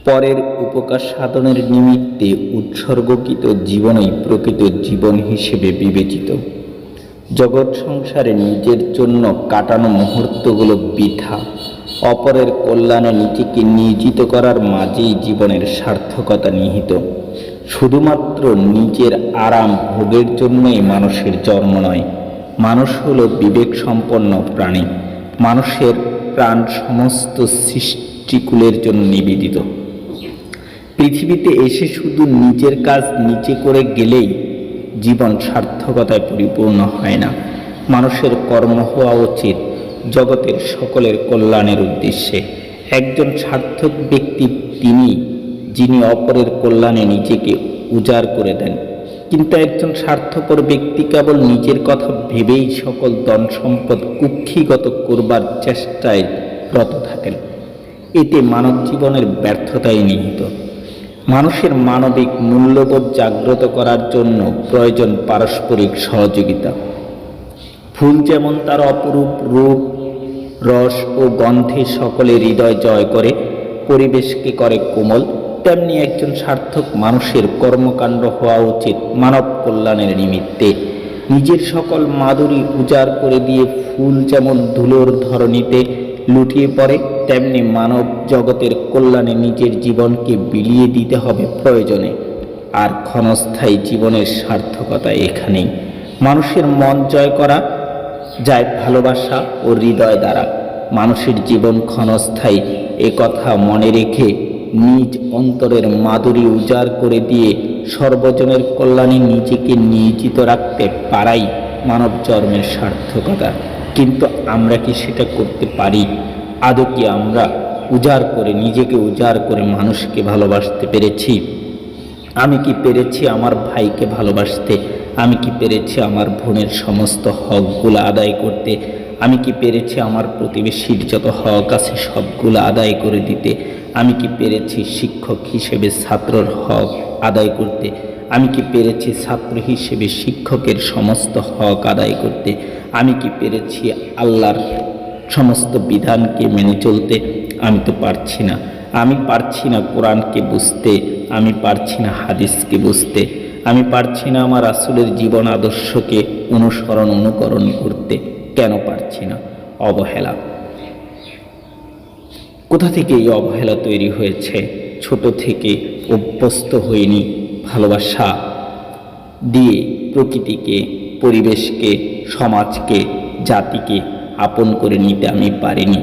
পরের উপকার সাধনের নিমিত্তে উৎসর্গকৃত জীবনই প্রকৃত জীবন হিসেবে বিবেচিত। জগৎ সংসারে নিজের জন্য কাটানো মুহূর্তগুলো বৃথা। অপরের কল্যাণে নিজেকে নিয়োজিত করার মাঝেই জীবনের সার্থকতা নিহিত। শুধুমাত্র নিজের আরাম ভোগের জন্যই মানুষের জন্ম নয়। মানুষ হলো বিবেক সম্পন্ন প্রাণী। মানুষের প্রাণ সমস্ত সৃষ্টিকুলের জন্য নিবেদিত। পৃথিবীতে এসে শুধু নিজের কাজ নিজে করে গেলেই জীবন সার্থকতায় পরিপূর্ণ হয় না। মানুষের কর্ম হওয়া উচিত জগতের সকলের কল্যাণের উদ্দেশ্যে। একজন সার্থক ব্যক্তি তিনি, যিনি অপরের কল্যাণে নিজেকে উজাড় করে দেন। কিন্তু একজন স্বার্থপর ব্যক্তি কেবল নিজের কথা ভেবেই সকল ধন সম্পদ কুক্ষিগত করবার চেষ্টায় রত থাকেন। এতে মানব জীবনের ব্যর্থতাই নিহিত। মানুষের মানবিক মূল্যবোধ জাগ্রত করার জন্য প্রয়োজন পারস্পরিক সহযোগিতা। ফুল যেমন তার অপরূপ রূপ, রস ও গন্ধে সকলের হৃদয় জয় করে, পরিবেশকে করে কোমল, তেমনি একজন সার্থক মানুষের কর্মকাণ্ড হওয়া উচিত মানব কল্যাণের নিমিত্তে। নিজের সকল মাধুরী উজাড় করে দিয়ে ফুল যেমন ধুলোর ধরণীতে লুটিয়ে পড়ে, তেমনি মানব জগতের কল্যাণে নিজের জীবনকে বিলিয়ে দিতে হবে প্রয়োজনে। আর ক্ষণস্থায়ী জীবনের সার্থকতা এখানেই। মানুষের মন জয় করা যায় ভালোবাসা ও হৃদয় দ্বারা। মানুষের জীবন ক্ষণস্থায়ী এ কথা মনে রেখে নিজ অন্তরের মাধুরী উজাড় করে দিয়ে সর্বজনের কল্যাণে নিজেকে নিয়োজিত রাখতে পারাই মানব জন্মের সার্থকতা। কিন্তু আমরা কি সেটা করতে পারি? আদৌ কি আমরা নিজেকে উজাড় করে মানুষকে ভালোবাসতে পেরেছি? আমি কি পেরেছি আমার ভাইকে ভালোবাসতে? আমি কি পেরেছি আমার বোনের সমস্ত হকগুলো আদায় করতে? আমি কি পেরেছি আমার প্রতিবেশীর যত হক আছে সবগুলো আদায় করে দিতে? আমি কি পেরেছি শিক্ষক হিসেবে ছাত্রর হক আদায় করতে? আমি কি পেরেছি ছাত্র হিসেবে শিক্ষকের সমস্ত হক আদায় করতে? আমি কি পেরেছি আল্লাহর সমস্ত বিধানকে মেনে চলতে? আমি তো পারছি না। আমি পারছি না কোরআনকে বুঝতে, আমি পারছি না হাদিসকে বুঝতে, আমি পারছি না আমার রাসূলের জীবন আদর্শকে অনুকরণ করতে। কেন পারছি না? অবহেলা। কোথা থেকে এই অবহেলা তৈরি হয়েছে? ছোট থেকে অভ্যস্ত হইনি ভালোবাসা দিয়ে প্রকৃতিকে, পরিবেশকে, সমাজকে, জাতিকে আপন করে নিতে আমি পারিনি।